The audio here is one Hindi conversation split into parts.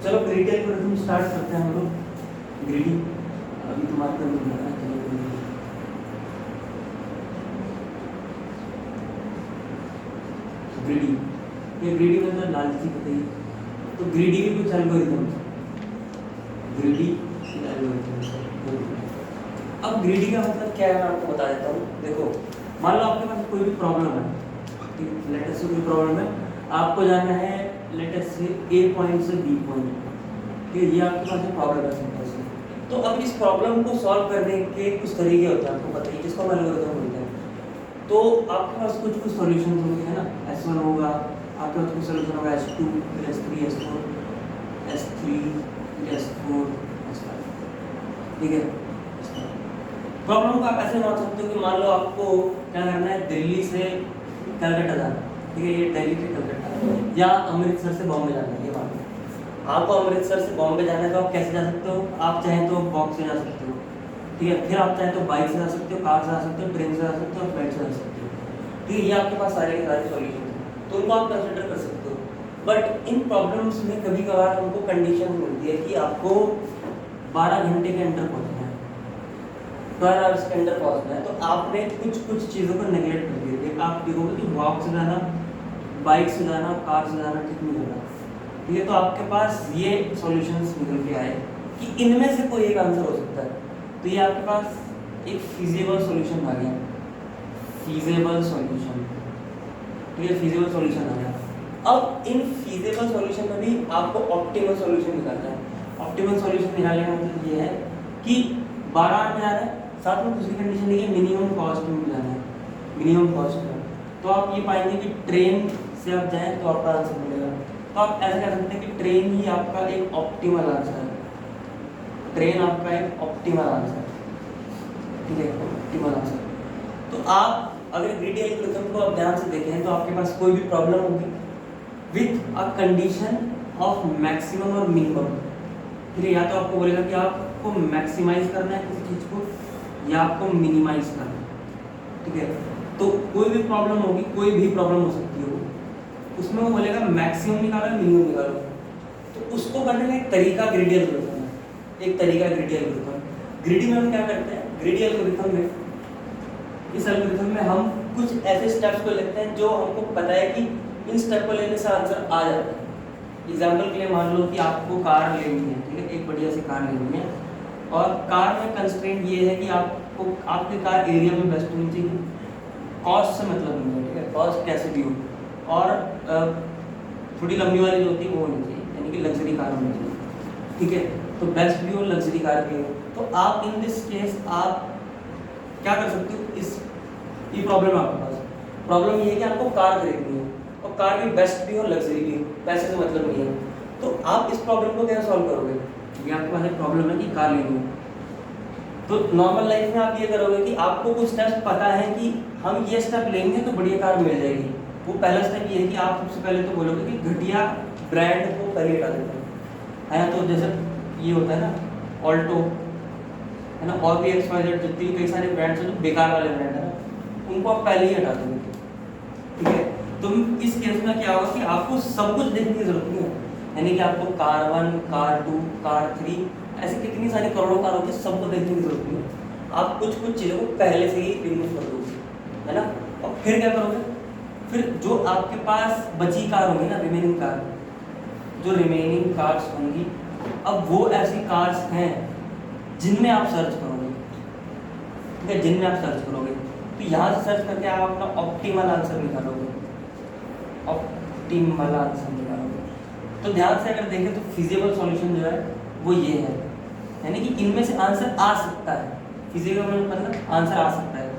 चलो ग्रीडी एल्गोरिथम स्टार्ट करते हैं हम लोग। ग्रीडी अभी तुम्हारे को नहीं है, चलो ग्रीडी, ये ग्रीडी मतलब लालची बताइए। तो ग्रीडी भी कुछ एल्गोरिथम, ग्रीडी एल्गोरिथम। अब ग्रीडी का मतलब क्या है मैं आपको बता देता हूँ। देखो मान लो आपके पास कोई भी प्रॉब्लम है, लेट अस से कोई प्रॉब्लम है, आपको जाना है लेट अस से ए पॉइंट से बी पॉइंट, ठीक है, ये आपके पास प्रॉब्लम है सिंपल सी। तो अब इस प्रॉब्लम को सॉल्व करने के कुछ तरीके होते हैं, आपको पता ही, जिसको हम एल्गोरिथम बोलते हैं। तो आपके पास कुछ कुछ सॉल्यूशन होंगे, है ना। S1 होगा, आपके पास कुछ सॉल्यूशन होगा, S2 फिर S3 S4 S3 S4 S5, ठीक है। प्रॉब्लम को आप ऐसे मान सकते हो कि मान लो आपको क्या करना है, दिल्ली से कलकत्ता जाना, ठीक है, ये दिल्ली से कलकत्ता या अमृतसर से बॉम्बे जाना है, ये मान लो आपको अमृतसर से बॉम्बे जाना है। तो आप कैसे जा सकते हो, आप चाहें तो वॉक से जा सकते हो, ठीक है, फिर आप चाहें तो बाइक से जा सकते हो, कार से जा सकते हो, ट्रेन से जा सकते हो, फ्लाइट से जा सकते हो, ठीक है। ये आपके पास सारे के सारे सॉल्यूशन हैं, तो उनको आप कंसिडर कर सकते हो। बट इन प्रॉब्लम्स में कभी कभार हमको कंडीशन मिलती है कि आपको 12 घंटे के अंदर पहुँचना है, 12 आवर्स के अंदर पहुँचना है। तो आपने कुछ कुछ चीज़ों को नेगलेक्ट कर दिया। आप देखोगे कि वॉक से जाना, बाइक से जाना, कार से जाना ठीक नहीं होगा, ठीक है। तो आपके पास ये सॉल्यूशंस निकल के आए कि इनमें से कोई एक आंसर हो सकता है। तो ये आपके पास एक फीजिबल सॉल्यूशन आ गया, फीजिबल सॉल्यूशन, ठीक है, फीजिबल सॉल्यूशन आ गया। अब इन फीजिबल सॉल्यूशन में भी आपको ऑप्टिमल सॉल्यूशन निकालना है। ऑप्टिमल सॉल्यूशन निकालने का मतलब ये है कि 12 आवर में जाना है, साथ में दूसरी कंडीशन ये मिनिमम कॉस्ट में जाना है, मिनिमम कॉस्ट में। तो आप ये पाएंगे कि ट्रेन से आप जाएँ तो आपका आंसर मिलेगा। तो आप ऐसा कह सकते हैं कि ट्रेन ही आपका एक ऑप्टिमल आंसर है, ट्रेन आपका एक ऑप्टिमल आंसर, ठीक है, ऑप्टिमल आंसर। तो आप अगर ग्रीडी एल्गोरिथम को आप ध्यान से देखें तो आपके पास कोई भी प्रॉब्लम होगी with a condition of maximum और मिनिमम, ठीक है। या तो आपको बोलेगा कि आपको मैक्सिमाइज करना है किसी चीज़ को या आपको मिनिमाइज करना है, ठीक है। तो कोई भी प्रॉब्लम होगी, कोई भी प्रॉब्लम हो सकती है, उसमें वो बोलेगा मैक्सिमम निकालो मिनिमम निकालो। तो उसको करने का एक तरीका ग्रीडी एल्गोरिथम है, एक तरीका ग्रीडी एल्गोरिथम। ग्रीडी में हम क्या करते हैं, ग्रीडी एल्गोरिथम में, इस एल्गोरिथम में हम कुछ ऐसे स्टेप्स को लेते हैं जो हमको पता है कि इन स्टेप को लेने से आंसर आ जाता है। एग्जाम्पल के लिए मान लो कि आपको कार लेनी है, ठीक है, एक बढ़िया सी कार लेनी है, और कार में कंस्ट्रेंट ये है कि आपको आपकी कार एरिया में बेस्ट होनी चाहिए, कॉस्ट से मतलब नहीं है, ठीक है, कॉस्ट कैसे भी हो, और थोड़ी लंबी वाली जो होती है वो होनी चाहिए, यानी कि लग्जरी कार होनी चाहिए, ठीक है। तो बेस्ट भी हो, लग्जरी कार भी हो। तो आप इन दिस केस आप क्या कर सकते हो, इस ये प्रॉब्लम है आपके पास। प्रॉब्लम ये है कि आपको कार खरीदनी है और कार भी बेस्ट भी हो, लग्जरी भी हो, पैसे से मतलब नहीं है। तो आप इस प्रॉब्लम को कैसे सॉल्व करोगे, क्योंकि आपके पास एक प्रॉब्लम है कि कार लेनी है। तो नॉर्मल लाइफ में आप ये करोगे कि आपको कुछ स्टेप्स पता है कि हम ये स्टेप लेंगे तो बढ़िया कार मिल जाएगी। वो पहला स्टेप ये है कि आप सबसे पहले तो बोलोगे कि घटिया ब्रांड को पहले हटा देते हैं, तो जैसे ये होता है ना ऑल्टो, है ना, और भी XYZ जितनी कई सारे ब्रांड्स हैं जो बेकार वाले ब्रांड है ना, उनको आप पहले ही हटा दोगे, ठीक है। तो इस केस में क्या होगा कि आपको सब कुछ देखने की जरूरत नहीं है, यानी कि आपको कार 1, कार 2, कार 3, ऐसे कितनी सारी करोड़ों कार होती है, सबको देखने की जरूरत नहीं है। आप कुछ कुछ चीज़ों को पहले से ही रिमूव कर दोगे, है ना। और फिर क्या करोगे, फिर जो आपके पास बची कार होंगी ना, रिमेनिंग कार, जो रिमेनिंग कार्स होंगी, अब वो ऐसी कार्स हैं जिनमें आप सर्च करोगे, ठीक है, जिनमें आप सर्च करोगे। तो यहाँ से सर्च करके आप अपना ऑप्टिमल आंसर निकालोगे, ऑप्टिमल आंसर निकालोगे। तो ध्यान से अगर देखें तो फिजिबल सॉल्यूशन जो है वो ये है, यानी कि इनमें से आंसर आ सकता है। फिजिबल मतलब आंसर आ सकता है,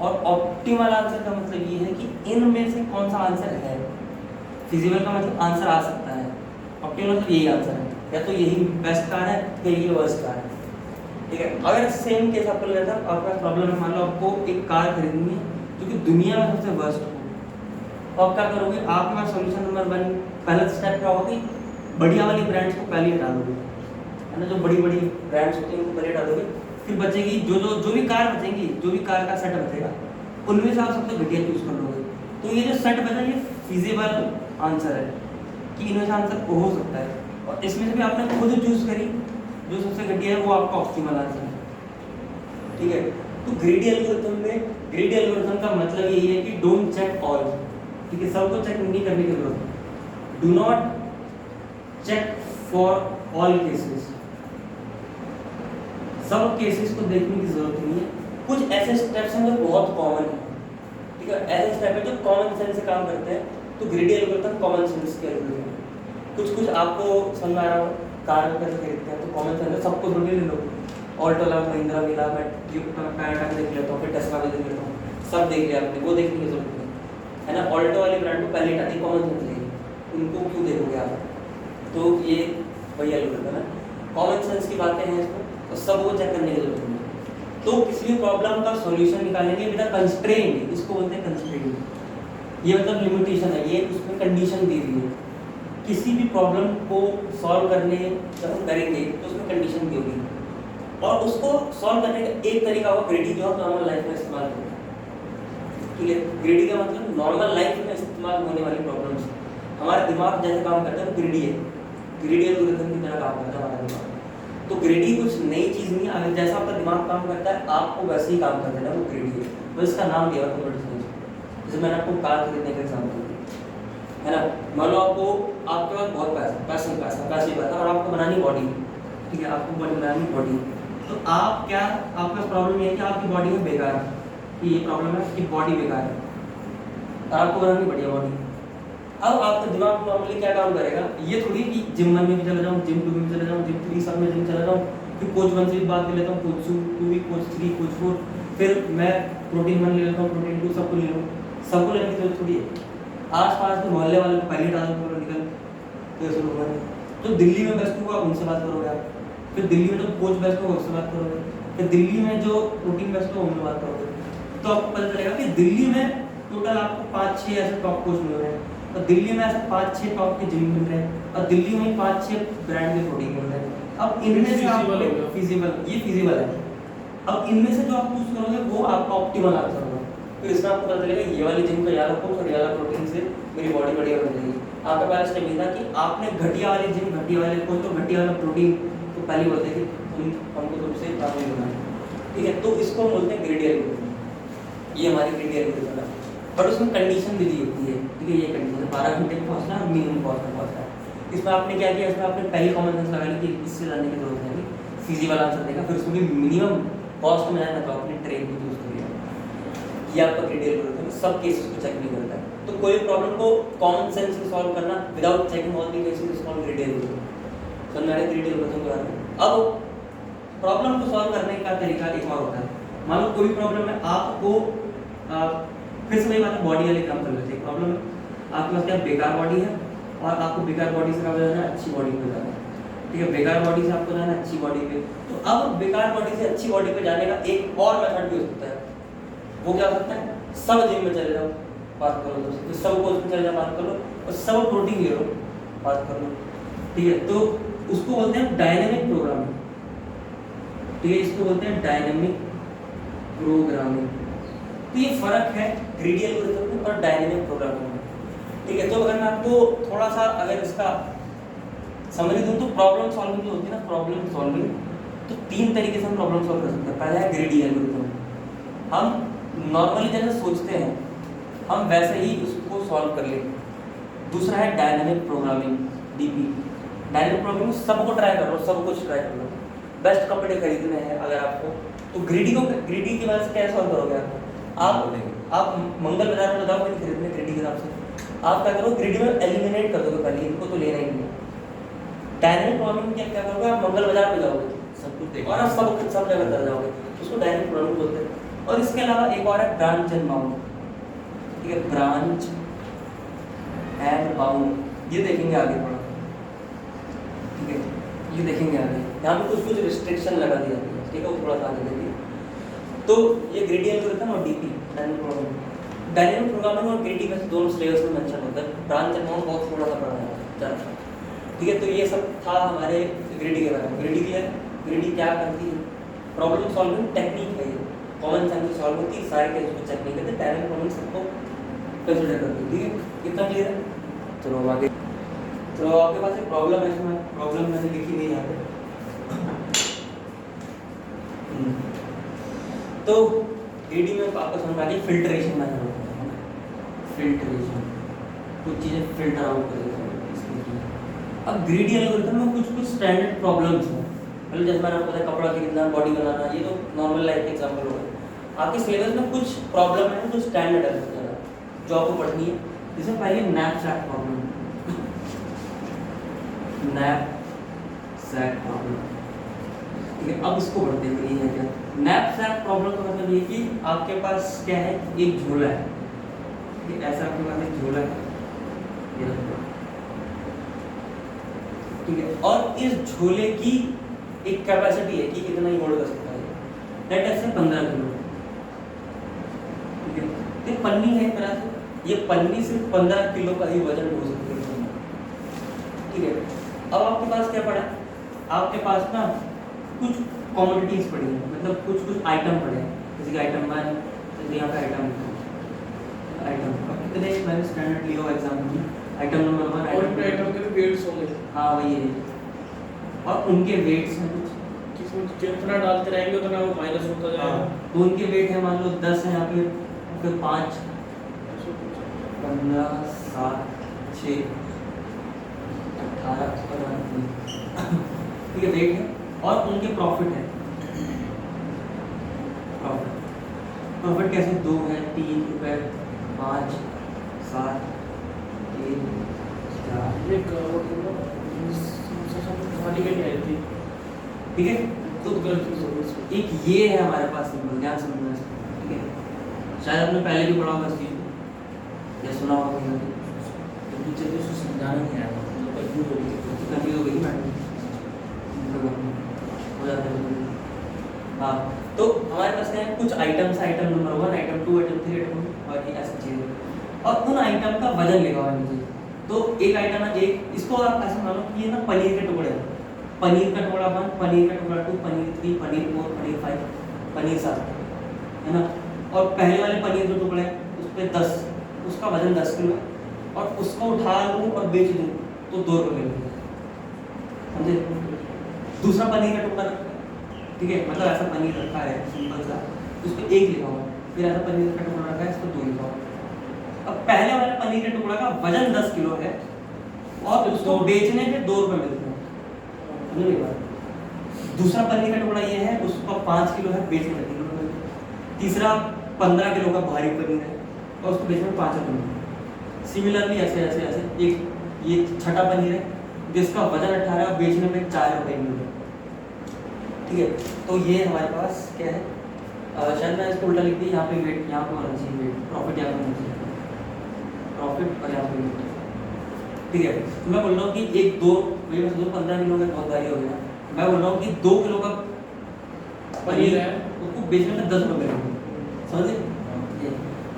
और ऑप्टिमल आंसर का मतलब ये है कि इनमें से कौन सा आंसर है। फिजिबल का मतलब आंसर आ सकता है, ऑप्टिमल मतलब यही आंसर है, या तो यही बेस्ट कार है या ये वर्स्ट कार है, ठीक है। अगर सेम केस आपको लेता है, आपका प्रॉब्लम है, मान लो आपको एक कार खरीदनी है जो कि दुनिया में सबसे वर्स्ट हो, तो आप क्या करोगे, आपके पास सॉल्यूशन नंबर 1, पहला स्टेप क्या होगा कि बढ़िया वाली ब्रांड्स को पहले हटा दोगे, है ना, जो बड़ी बड़ी ब्रांड्स होती हैं उनको पहले हटा दोगे। फिर बचेगी जो भी कार बचेंगी, जो भी कार का सेट बचेगा, उनमें से आप सबसे घटिया चूज कर लोगे। तो ये जो सेट बचा ये फिजिबल आंसर है कि इनमें से आंसर हो सकता है, और इसमें से भी आपने खुद चूज करी, जो सबसे घटिया है वो आपका ऑप्टिमल आंसर है, ठीक है। तो ग्रीडी एल्गोरिथम में, ग्रीडी एल्गोरिथम का मतलब यही है कि डोंट चेक ऑल, ठीक है, सबको चेक नहीं करने की जरूरत है। Do not check for all cases, सब केसेस को देखने की जरूरत नहीं है। कुछ ऐसे स्टेप्स हैं जो बहुत कॉमन है, ठीक है, ऐसे स्टेप है जो कॉमन सेंस से काम करते हैं, तो ग्रीडी एल्गोरिथम कॉमन सेंस के एल्गोरिथम है। कुछ आपको समझ आ रहा हो, कार कैसे खरीदते हैं, तो कॉमन सेंस सबको थोड़ी ले लो, ऑल्टो ला, महिंद्रा मिला, मैं टोयोटा भी देख लेता हूँ, फिर टेस्ला भी देख लेता हूँ, सब देख लिया आपने, वो देखने की जरूरत नहीं है ना। ऑल्टो वाली ब्रांड को पहले हटाती, कॉमन सेंस लेगी, उनको क्यों देखोगे आप? तो ये वही एल्गोरिथम है, कॉमन सेंस की बातें हैं इसमें, तो सब वो चेक करने की जरूरत नहीं है। तो किसी भी प्रॉब्लम का सॉल्यूशन निकालेंगे विद कंस्ट्रेंट, इसको बोलते हैं कंस्ट्रेंट, ये मतलब लिमिटेशन है, ये उसमें कंडीशन दी हुई है। किसी भी प्रॉब्लम को सॉल्व करने जब हम करेंगे तो उसमें कंडीशन दी होगी, और उसको सॉल्व करने का एक तरीका होगा ग्रीडी, जो हम नॉर्मल लाइफ में इस्तेमाल करते हैं, ठीक है। ग्रीडी का मतलब नॉर्मल लाइफ में इस्तेमाल होने वाली प्रॉब्लम्स, हमारा दिमाग जैसे काम करता है वो ग्रीडी है, ग्रीडी एल्गोरिथम की तरह काम करता है हमारा दिमाग। तो ग्रीडी कुछ नई चीज़ नहीं है, अगर जैसा आपका दिमाग काम करता है आपको वैसे ही काम कर देना, वो ग्रीडी है, तो इसका नाम दिया हुआ कंप्यूटर साइंस। जैसे मैंने आपको कार खरीदने का एग्जाम्पल दिया, है ना, मान लो आपको, आपके पास बहुत पैसा और आपको बनानी बॉडी, ठीक है, आपको बॉडी बनानी बॉडी, तो आप क्या, आपके पास प्रॉब्लम ये है कि आपकी बॉडी में बेकार है, ये प्रॉब्लम है कि बॉडी बेकार है, तो आपको बनानी बढ़िया बॉडी। अब आपका दिमाग नॉर्मली क्या काम करेगा, ये थोड़ी कि जिम 1 में भी चला जाऊँ, जिम 2 में भी चला जाऊँ, जिम 3 सब में जिम चला जाऊँ, फिर कोच 1 से भी बात कर लेता हूँ, कोच 2 भी, कोच 3, कोच 4, फिर मैं प्रोटीन 1 ले लेता हूँ, प्रोटीन 2, सबको ले लूँ, सबको लेने की जरूरत थोड़ी है। आस पास के मोहल्ले वाले को पहले डाल दो, निकल तो शुरू करें, तो दिल्ली में बेस्ट हुआ उनसे बात करोगे आप, फिर दिल्ली में जो कोच बेस्ट होगा उससे बात करोगे, फिर दिल्ली में जो प्रोटीन बेस्ट होगा उनसे बात करोगे, तो आपको पता चलेगा कि दिल्ली में टोटल आपको 5-6 ऐसे टॉप कोच मिल रहे हैं, और दिल्ली में ऐसे 5-6 टॉप के जिम मिल रहे हैं, और दिल्ली में 5-6 ब्रांड के प्रोटीन मिल रहे हैं। अब इनमें से आपको फिजिबल, ये फिजिबल है, अब इनमें से जो आप चूज करोगे वो आपका ऑप्टिमल आंसर होगा। फिर इसमें आपको पता चलेगा ये वाली जिम का ये वाला कोच और ये वाला प्रोटीन से मेरी बॉडी बढ़िया बन जाएगी। आपका पहला स्टेप ये था कि आपने घटिया वाली जिम, घटिया वाले कोच और घटिया वाला प्रोटीन, तो पहले बोलते हैं कि हमको तुमसे काम नहीं करना है, ठीक है। तो इसको बोलते हैं ग्रेडी एल्गोरिथम, ये हमारी ग्रेडी एल्गोरिथम है, बट उसमें कंडीशन भी दी होती है, ठीक है। ये कंडीशन 12 घंटे में पहुँचना है, मिनिमम पहुँचना है। इसमें आपने क्या किया, इसमें आपने पहली कॉमन सेंस लगा ली कि इससे जानने की जरूरत है, फिजिबल आंसर देगा, फिर उसमें भी मिनिमम कॉस्ट में जाना तो आपने ट्रेन भी यूज कर लिया। ये आपका ग्रेडी एल्गोरिथम सब केसेस को चेक नहीं करता है, तो कोई प्रॉब्लम को कॉमन सेंस से सॉल्व करना without checking all the cases is called ग्रेडी algorithm. समझ में आया ग्रेडी एल्गोरिथम के बारे में। अब प्रॉब्लम को सॉल्व करने का तरीका एक और होता है। मान लो कोई प्रॉब्लम है, आपको फिर से वही बात है, बॉडी वाले काम कर लेते हैं। प्रॉब्लम है आपके पास क्या बेकार बॉडी है, और आपको बेकार बॉडी से कब जाना है, अच्छी बॉडी पे जाना है, ठीक है। बेकार बॉडी से आपको जाना है अच्छी बॉडी पे, तो अब बेकार बॉडी से अच्छी बॉडी पे जाने का एक और मेथड भी हो सकता है। वो क्या हो सकता है, सब जिम में चले जाओ, बात करो, तो सब कोच में चले जाओ, बात करो, और सब प्रोटीन ले लो, बात कर लो, ठीक है। तो उसको बोलते हैं डायनेमिक प्रोग्रामिंग, ठीक है, इसको बोलते हैं डायनेमिक प्रोग्रामिंग। तो ये फर्क है ग्रेडी एल्गोरिथम में और डायनेमिक प्रोग्रामिंग में, ठीक है। तो अगर मैं आपको थोड़ा सा अगर इसका समझ दूं तो प्रॉब्लम सॉल्विंग जो होती है ना, प्रॉब्लम सॉल्विंग, तो 3 तरीके से हम प्रॉब्लम सॉल्व कर सकते हैं। पहला है ग्रेडी एल्गोरिथम, हम नॉर्मली जैसे सोचते हैं हम वैसे ही उसको सॉल्व कर लें। दूसरा है dynamic programming, DP. Dynamic programming सबको ट्राई करो, सब कुछ ट्राई करो। बेस्ट कपड़े खरीदने हैं अगर आपको, तो ग्रेडी की वजह से कैसे सॉल्व करोगे आप मंगल बाजार में जाओगे खरीदने ग्रेडी के हिसाब से, आप क्या करो, ग्रेडी में एलिमिनेट कर दोगे, पहले इनको तो लेना ही नहीं है। डायनेमिक प्रोग्रामिंग क्या करोगे, आप मंगल बाजार में जाओगे सब कुछ देखो और आप सब जगह कर जाओगे, उसको डायनेमिक प्रोग्रामिंग बोलते हैं। और इसके अलावा एक और है ब्रांच एंड बाउंड, ठीक है, ब्रांच एंड बाउंड, ये देखेंगे आगे थोड़ा, ठीक है, ये देखेंगे आगे। यहाँ पे कुछ रिस्ट्रिक्शन लगा दी जाती है, ठीक है, वो थोड़ा सा आगे देखिए। तो ये ग्रेडी एल्गोरिथम और DP dynamic programming, dynamic programming और ग्रेडी में दोनों सिलेबस में मेंशन होता है। ब्रांच एंड बाउंड बहुत थोड़ा सा पढ़ा है, ठीक है। तो ये सब था हमारे ग्रेडी के बारे में। ग्रेडी क्या है, ग्रेडी क्या करती है, प्रॉब्लम सॉल्विंग टेक्निक है, कॉमन सेंस से सॉल्व होती है, सारे केस को चेक नहीं करते, डायनेमिक प्रोग्रामिंग सबको कंसीडर करती है, ठीक है। कितना क्लियर है, चलो आगे। तो तो आपके पास एक प्रॉब्लम है, इसमें प्रॉब्लम मैंने लिखी नहीं यहाँ पे। तो एडी में आपको समझ आ गई फिल्ट्रेशन मेथड होता है, फिल्ट्रेशन, कुछ चीज़ें फिल्टर आउट कर देते हैं इसके लिए। अब ग्रीडी एल्गोरिथम में कुछ कुछ स्टैंडर्ड प्रॉब्लम्स हैं, मतलब जैसे मैंने आपको बताया कपड़ा खरीदना, बॉडी बनाना, ये तो नॉर्मल लाइफ के एग्जाम्पल हो गए। आपके सिलेबस में कुछ प्रॉब्लम है जो स्टैंडर्ड है जो आपको पढ़नी है। जैसे पहले नैपसैक प्रॉब्लम, नैपसैक प्रॉब्लम, ठीक है। अब इसको पढ़ते हैं ये है क्या। नैपसैक प्रॉब्लम का मतलब ये कि आपके पास क्या है, एक झोला है, ठीक है, ऐसा आपके पास एक झोला है, ये रखो, ठीक है, और इस झोले की एक कैपेसिटी है कि इतना ही होल्ड कर सकता है, दैट ऐसे 15 किलो, ठीक है। तो पन्नी है एक तरह से, ये पन्नी सिर्फ 15 किलो का ही वजन हो सकती है, ठीक है। अब आपके पास क्या पड़ा है, आपके पास ना कुछ कमोडिटीज पड़ी हैं, मतलब कुछ कुछ आइटम पड़े हैं, जैसे कि आइटम 1, जैसे यहाँ पे आइटम अब कितने मैंने स्टैंडर्ड लिया हुआ एग्जाम में, आइटम नंबर 1, आइटम के वेट्स होंगे, हाँ वही है, और उनके वेट्स हैं कुछ, किसमें जितना डालते रहेंगे उतना वो माइनस होता जाएगा। तो उनके वेट है मान लो 10 है यहाँ पे, फिर 5, 15, 7, 6, 18, ठीक है, वेट है, और उनके प्रॉफिट है, प्रॉफिट कैसे 2 है, 3 रुपए, 5, 7, 3, 4, एक कहानी के नहीं आई थी, ठीक है। तो गलती हो गई। एक ये है हमारे पास सिंपल, ध्यान समझना इसको, ठीक है। शायद आपने पहले भी पढ़ा होगा इस चीज को या सुना होगा कहीं पे, तो टीचर ने उसको समझाना नहीं आया, मतलब कंफ्यूज हो गई मैडम, हो जाता है। हाँ, तो हमारे पास क्या है, कुछ items, item number 1, item 2, item 3, item, और ये ऐसी चीजें, और उन आइटम का वजन लिखा हुआ है नीचे। तो एक आइटम है, एक इसको आप ऐसे मानो कि ये ना पनीर के टुकड़े हैं, पनीर का टुकड़ा 1, पनीर का टुकड़ा 2, पनीर 3, पनीर 4, पनीर 5, पनीर 7, है ना। और पहले वाले पनीर जो टुकड़े हैं उस पर 10, उसका वजन 10 किलो है, और उसको उठा लूँ और बेच दूँ तो 2 रुपये मिलेंगे, समझे। दूसरा पनीर का टुकड़ा, ठीक है, मतलब ऐसा पनीर रखा है सिंपल सा, उस पर 1 लिखा हुआ, फिर ऐसा पनीर का टुकड़ा रखा है, इस पर 2 लिखा हुआ। अब पहले वाले पनीर के टुकड़ा का वजन 10 किलो है, और उसको बेचने पे 2 रुपये मिलते हैं, समझ रही बात। दूसरा पनीर का टुकड़ा ये है, उसका 5 किलो है, बेचने में 3 रुपये मिलते हैं। तीसरा 15 किलो का भारी पनीर है, और उसको बेचने में 5 रुपये मिलते हैं। सिमिलरली ऐसे ऐसे ऐसे एक ये छठा पनीर है, जिसका वजन 18 है, और बेचने में 4 रुपये मिलते हैं, ठीक है। तो ये हमारे पास क्या है, शायद मैं इसको उल्टा लिख दी, यहाँ पे वेट, यहाँ पे होना चाहिए वेट, प्रॉफिट यहाँ पे होना चाहिए, प्रॉफिट और यहाँ पे वेट, ठीक है। तो मैं बोल रहा हूँ कि 1, 2, वही मैं 15 किलो का बहुत भारी हो गया, मैं बोल रहा हूँ कि 2 किलो का पनीर है, उसको बेचने में 10 रुपये मिलेंगे, समझे।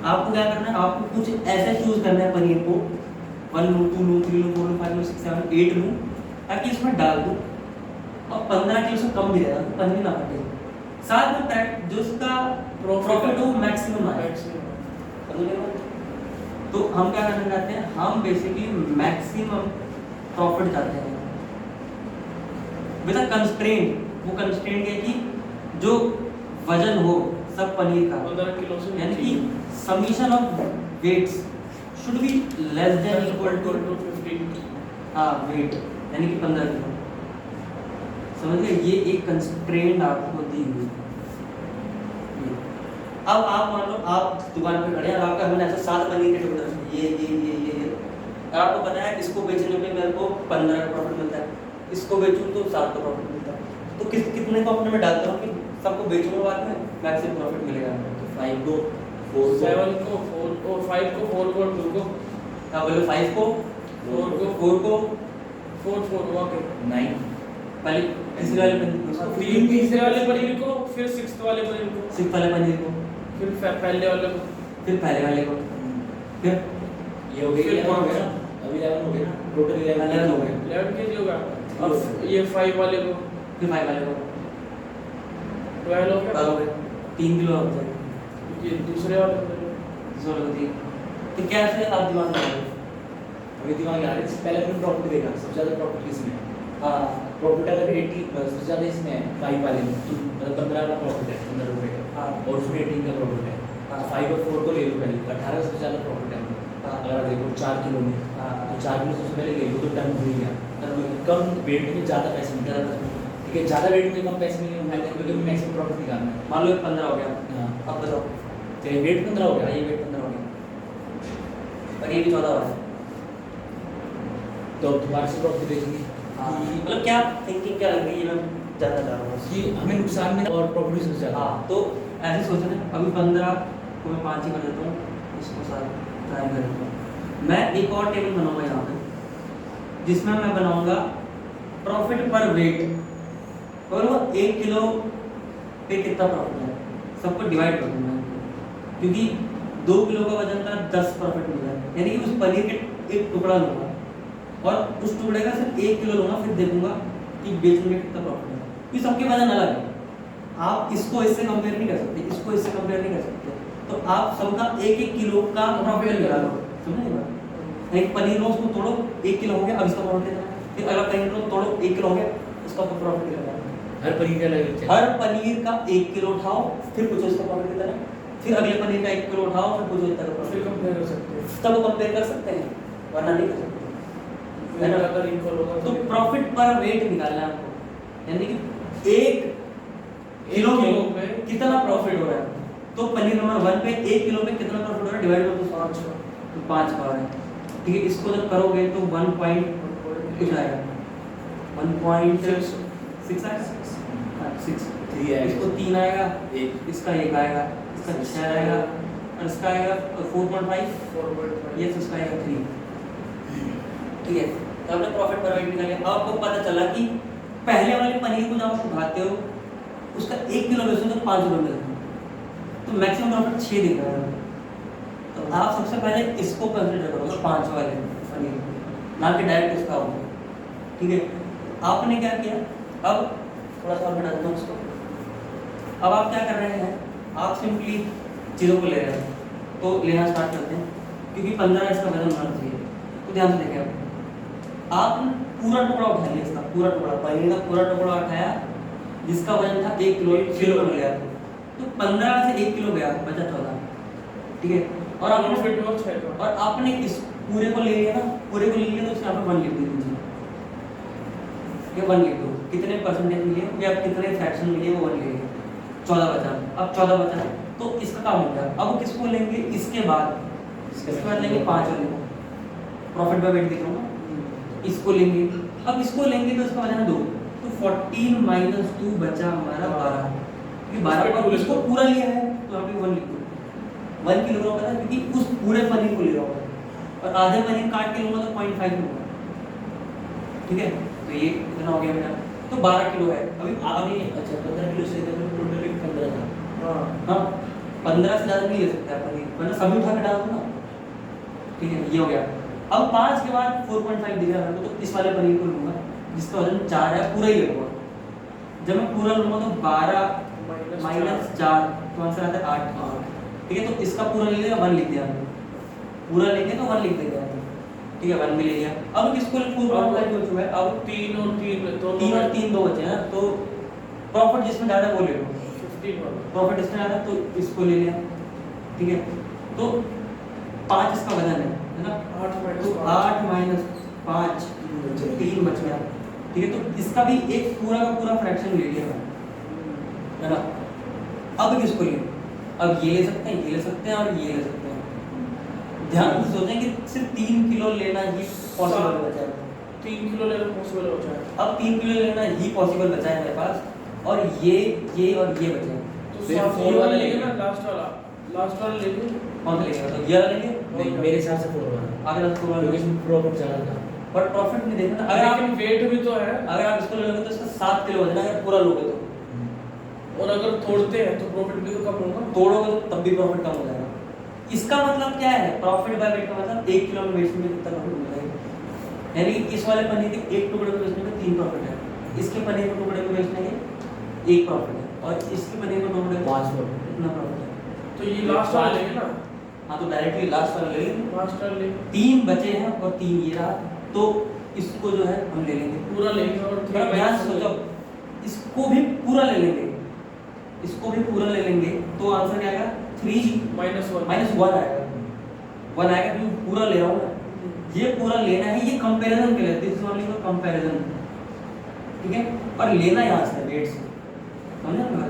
आपको क्या करना है, आपको कुछ ऐसा चूज करना है पनीर को, 1 लूँ, 2 लूँ, 3 लूँ, 4 लूँ, 5 लूँ, 6, 7, 8 लूँ, ताकि इसमें डाल दूँ, और 15 किलो से कम भी रहेगा, पनीर ना फटे, साथ में जो उसका प्रॉफिट हो मैक्सिमम आए, तो हम क्या करना चाहते हैं, हम बेसिकली मैक्सिमम प्रॉफिट चाहते हैं विद अ कंस्ट्रेंट। वो कंस्ट्रेंट है कि जो वजन हो सब पनीर का 15 किलो से, यानी कि summation of weights should be less than equal to 15, हाँ वेट, यानी कि 15 किलो, समझ गए। ये एक कंस्ट्रेंट आपको दी हुई। अब आप मान लो आप दुकान पे खड़े हैं, आपका हमने ऐसा 7 पनीर के टुकड़े, ये और आपको पता है इसको बेचने पे मेरे को 15 का प्रॉफिट मिलता है, इसको बेचूं तो 7 का प्रॉफिट मिलता है, तो कितने को अपने में डालता हूँ कि सबको बेचूंगा बाद में मैक्सिमम प्रॉफिट मिलेगा। तो 5 को 4 7 को 4 और 5 को 4 को 2 को, हाँ बोलो 5 को 4 को 4 को 4 ओके 9, पहले तीसरे वाले पनीर को, तीसरे वाले पनीर को, फिर 6th वाले पनीर को, 6th वाले पनीर को, फिर पहले वाले को, फिर पहले वाले को, फिर ये हो गया, अभी 11 हो गया, टोटल 11 हो गया, 11 केजी होगा। अब ये 5 वाले को, फिर 5 वाले को 12 हो गया, 3 किलो हो जाएगा, ये दूसरे वाले को, तो कैसे आप दिमाग लगाओगे, अभी दिमाग आ रहा है, पहले अपने प्रॉफिट देखा, सबसे ज़्यादा प्रॉफिट किसमें है? हाँ प्रॉफिट अगर 80 सबसे ज़्यादा इसमें है 5 वाले में, तो मतलब 15 का प्रॉफिट है, 15 रुपये का, हाँ और उसमें 18 का प्रॉफिट है। हाँ। 5 और 4 को ले लो पहले, 18 सबसे ज़्यादा प्रॉफिट है। हाँ। अगर आप देखो 4 किलो में, हाँ। तो 4 किलो सबसे पहले ले लो तो टर्न हो ही गया। टर्न हो गया। कम वेट में ज़्यादा पैसे मिलते हैं, ठीक है, ज़्यादा वेट में कम पैसे मिलेंगे, फायदा है, क्योंकि मैक्सिमम प्रॉफिट निकालना है। मान लो ये 15 हो गया, हाँ, अब बताओ। तो ये वेट 15 हो हाँ, गया, ये वेट 15 हो गया और ये भी 14 हो रहा है। तो दोबारा से प्रॉफिट देखेंगे हाँ मतलब क्या थिंकिंग क्या लग रही है, मैं जानना चाह रहा हूँ। कि हमें नुकसान में और प्रॉफिट सबसे ज़्यादा। हाँ तो ऐसे सोचना है, अभी 15 को मैं 5 ही कर देता हूँ, इसको सारा ट्राई कर देता हूँ। मैं एक और टेबल बनाऊंगा यहाँ पे, जिसमें मैं बनाऊंगा प्रॉफिट पर वेट और वो 1 किलो पे कितना प्रॉफिट है, सबको डिवाइड कर दूंगा, क्योंकि 2 किलो का वजन का 10 प्रॉफिट मिल रहा है, यानी कि उस पनीर के एक टुकड़ा लूंगा और उस टुकड़े का सिर्फ 1 किलो लूंगा, फिर देखूंगा कि बेचने में कितना प्रॉफिट है, क्योंकि सबके वजन अलग है। आप इसको इससे कंपेयर नहीं कर सकते, इसको इससे कंपेयर नहीं कर सकते, तो आप सबका 1-1 किलो का प्रॉफिट निकालो, समझ रहे हो? एक पनीर लो, उसको तोड़ो, 1 किलो हो गया, अब इसका प्रॉफिट कितना है, फिर अगला पनीर लो, तोड़ो, 1 किलो हो गया, उसका प्रॉफिट कितना है। हर पनीर का अलग है। हर पनीर का 1 किलो उठाओ, फिर पूछो इसका प्रॉफिट कितना है, फिर अगले पनीर का 1 किलो उठाओ, फिर पूछो इसका फिर प्रॉफिट, कंपेयर कर सकते हैं। तब कंपेयर कर सकते हैं, वरना नहीं कर सकते। फिर अगर इक्वल होगा तो प्रॉफिट पर वेट निकालना है आपको, यानी कि 1 किलो में कितना प्रॉफिट हो रहा है। तो पनीर नंबर 1 पे 1 किलो में कितना प्रॉफिट हो रहा है, डिवाइड कर दो 5 तो 5 का है, ठीक है। इसको जब करोगे तो 1 पॉइंट कुछ आएगा, 1.6 आएगा, हाँ 6, 3 आएगा, इसको 3 आएगा, एक इसका 1 आएगा, इसका 6 आएगा और इसका आएगा 4.5, 4.5 ये इसका आएगा 3, ठीक है। तो आपने प्रॉफिट पर वेट निकाले, अब आपको पता चला कि पहले वाले पनीर को जब आप उठाते हो उसका 1 किलो बेचो तो 5 किलो मिलता है, तो मैक्सिमम प्रॉफिट 6 दिख रहा है। तो आप सबसे पहले इसको कंसीडर करोगे 5 वाले पनीर, ना कि डायरेक्ट इसका होगा, ठीक है। आपने क्या किया, अब थोड़ा सा बता देता हूँ उसको। अब आप क्या कर रहे हैं, आप सिंपली चीज़ों को ले रहे हैं, तो लेना स्टार्ट करते हैं, क्योंकि 15 इसका वजन होना चाहिए। तो ध्यान से देखें, आप पूरा टुकड़ा उठा लिया, इसका पूरा टुकड़ा, पनीर का पूरा टुकड़ा उठाया जिसका वजन था 1 किलो मिल गया, तो 15 से 1 किलो गया, बचा 14, ठीक है। और आपने प्रॉफिट और 6 का। और आपने इस पूरे को ले लिया ना, पूरे को ले लिया, तो उसके यहाँ पे 1 लिख दीजिए, ये 1 लिख दो, कितने परसेंटेज मिले या कितने फ्रैक्शन मिले वो 1 ले लिया, 14 बचा। अब 14 बचा तो इसका काम हो गया। अब किसको लेंगे, इसके बाद लेंगे 5 वाले को, प्रॉफिट बाय वेट दिख रहा हूँ ना, इसको लेंगे। अब इसको लेंगे तो इसका वजन है 2, तो 14 माइनस 2 बचा हमारा 12, क्योंकि 12 पर इसको पूरा लिया है तो यहाँ पे 1 लिख दो, 1 किलोग्राम का था, क्योंकि उस पूरे पनीर को ले रहा हूँ, और आधे पनीर काट के लूँगा तो 0.5 लूँगा, ठीक है। तो ये कितना हो गया मेरा, तो 12 किलो है। अभी आपने अच्छा 15 किलो से टोटल वेट 15 था। हाँ 15 से ज़्यादा नहीं ले सकते आप पनीर, वरना सभी उठा के डाल दो ना, ठीक है। ये हो गया। अब 5 के बाद 4.5 दिख रहा है, तो इस वाले पनीर को लूँगा जिसका वजन 4 है, पूरा ही लगूंगा। जब मैं पूरा लूँगा तो 12 माइनस 4 तो आंसर आता है 8, ठीक है। तो इसका पूरा ले लिया, 1 लिख दिया, पूरा लेंगे तो 1 लिख देंगे, ठीक है, 1 भी ले लिया। अब किसको 4.5 हो चुका है, अब 3 और 3 तो 3 और 3 2 बचे हैं, तो प्रॉफिट जिसमें ज़्यादा वो ले लो, 15 वाला। प्रॉफिट इसमें ज़्यादा तो इसको ले लिया, ठीक है। तो 5 इसका वजन है ना, 8 तो 8 माइनस 5 3 बच गया, ठीक है। तो इसका भी एक पूरा का पूरा फ्रैक्शन ले लिया है ना। अब किसको ले, अब ये ले सकते हैं, ये ले सकते हैं और ये ले सकते हैं। ध्यान से सोचें कि सिर्फ 3 किलो लेना ही पॉसिबल बचा है, 3 किलो लेना पॉसिबल हो जाए। अब 3 किलो लेना ही पॉसिबल बचा है मेरे पास, और ये और ये बचे हैं। तो फिर 7 4 वाला लेंगे ना, लास्ट वाला लेंगे। कौन सा लेंगे, तो ये वाला लेंगे, नहीं मेरे हिसाब से 4 वाला, आगे इसको वाला क्योंकि लेंगे, इसमें प्रॉफिट ज़्यादा था। बट प्रॉफिट नहीं देखना। अगर आप लेकिन वेट भी तो है, अगर आप इसको लोगे तो इसका 7 किलो वजन है, अगर पूरा लोगे तो, और अगर तोड़ते हैं तो प्रॉफिट भी तो कम होगा। तोड़ोगे तो तब भी प्रॉफिट कम हो जाएगा। इसका मतलब क्या है, प्रॉफिट बाय वेट का मतलब 1 किलो में बेचने में कितना प्रॉफिट मिलेगा, यानी कि इस वाले पनीर के एक टुकड़े को बेचने में 3 प्रॉफिट है, इसके पनीर के टुकड़े को बेचने के 1 प्रॉफिट है, और इसके पनीर के टुकड़े को 5 प्रॉफिट। इतना प्रॉफिट है। तो ये लास्ट वाला लेंगे ना, हाँ तो डायरेक्टली लास्ट वाला ले लेंगे। मास्टर ले 3 बचे हैं और 3 ये रहा, तो इसको जो है हम ले लेंगे पूरा लेंगे और थोड़ा ध्यान से सोचो, इसको भी पूरा ले लेंगे, इसको भी पूरा ले लेंगे तो आंसर क्या आएगा 3 -1 -1 आएगा, 1 आएगा क्योंकि पूरा ले रहा हूँ मैं, ये पूरा लेना है, ये कंपैरिजन के लिए, this is only for comparison, ठीक है, और लेना यहाँ से वेट से, समझे ना?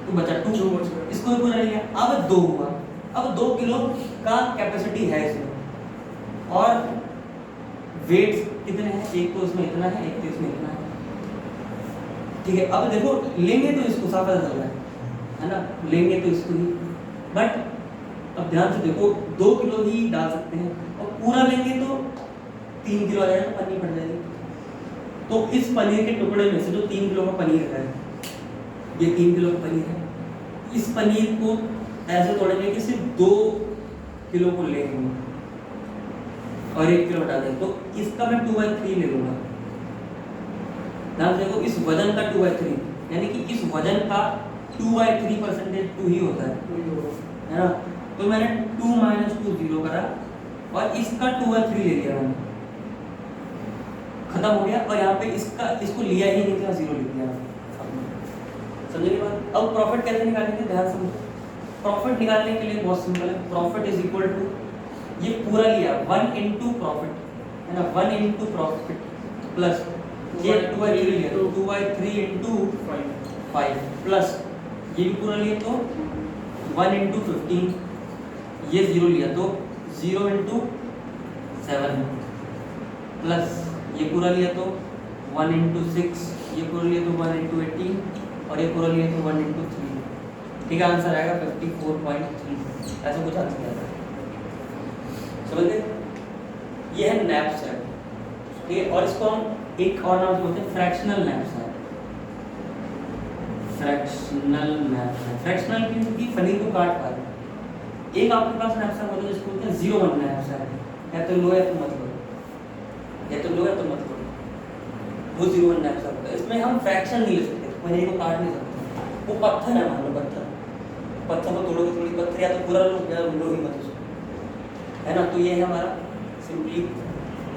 तो बचा 2, जो बच गया। इसको भी पूरा ले लिया, अब 2 हुआ, अब 2 किलो का कैपेसिटी है इसमें, और वेट्स कितने हैं, एक तो इसमें इतना है, एक तो इसमें इतना है, ठीक है। अब देखो लेंगे तो इसको साफ पता चल रहा है ना, लेंगे तो इसको ही, बट अब ध्यान से देखो 2 किलो ही डाल सकते हैं, और पूरा लेंगे तो 3 किलो आ जाएगा, तो पनीर पड़ जाएगी। तो इस पनीर के टुकड़े में से जो 3 किलो का पनीर है, ये 3 किलो का पनीर है, इस पनीर को ऐसे तोड़ेंगे कि सिर्फ 2 किलो को लेंगे और 1 किलो हटा देंगे, तो इसका मैं 2/3 ले लूँगा। ध्यान से देखो, इस वजन का 2/3, यानी कि इस वजन का 2/3% 2 ही होता है ना, तो मैंने 2 - 2 0 करा और इसका 2/3 ले लिया मैंने, खत्म हो गया, और यहाँ पे इसको लिया ही नहीं था, 0 लिख दिया, समझिए बात। अब प्रॉफिट कैसे निकालेंगे, ध्यान से प्रॉफिट निकालने के लिए बहुत सिंपल है, प्रॉफिट इज इक्वल टू, ये पूरा लिया 1 इंटू प्रॉफिट है ना, 1 इंटू प्रॉफिट प्लस ये 2/3 लिया तो 2/3 इंटू 5 प्लस ये भी पूरा लिया तो 1 इंटू 15, ये 0 लिया तो 0 इंटू 7 प्लस ये पूरा लिया तो 1 इंटू 6, ये पूरा लिया तो 1 इंटू 18 और ये पूरा लिया तो 1 इंटू 3, ठीक है, आंसर आएगा 54.3, ऐसा कुछ आंसर आएगा, समझ गए? ये है नैपसैक, ठीक है, और इसको हम एक और नाम से बोलते हैं fractional knapsack, fractional knapsack, fractional क्योंकि पनीर को काट पा रहे, एक आपके पास नैपसैक होता है जिसको बोलते हैं 0-1 नैपसैक, या तो लो या तो मत लो, या तो लो या तो मत लो, वो 0-1 नैपसैक होता है, इसमें हम फ्रैक्शन नहीं ले सकते, पनीर को काट नहीं सकते, वो पत्थर है, मान लो पत्थर को तोड़ोगे थोड़ी पत्थर, या तो पूरा लो ही मत उसको, है ना, तो ये है हमारा सिंपली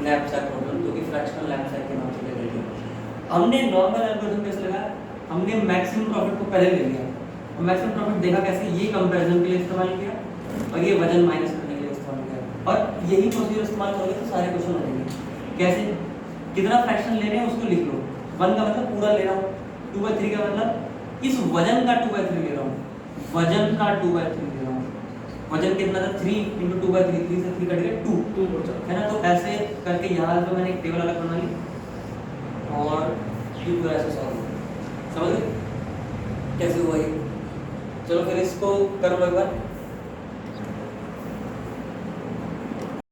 नैपसैक प्रॉब्लम, जो कि फ्रैक्शनल नैपसैक के नाम से ले लिया। हमने नॉर्मल एल्गोरिथम कैसे लगाया, हमने मैक्सिमम प्रॉफिट को पहले ले लिया, और मैक्सिमम प्रॉफिट देखा कैसे, ये कंपैरिजन के लिए इस्तेमाल किया और ये वजन माइनस करने के लिए इस्तेमाल किया, और यही प्रोसीजर इस्तेमाल करोगे तो सारे क्वेश्चन हो जाएंगे। कैसे, कितना फ्रैक्शन ले रहे हैं उसको लिख लो, 1 का मतलब पूरा ले रहा हूँ, 2/3 का मतलब इस वजन का 2/3 ले रहा हूँ, वजन का 2/3 ले रहा हूँ, वजन कितना था 3 × 2/3, 3 से 3 कट गया 2 बचा, है ना, तो ऐसे करके यहाँ पे मैंने एक टेबल अलग बना ली और ये पूरा ऐसे सॉल्व, समझ गए कैसे हुआ ये? चलो फिर इसको करो एक बार।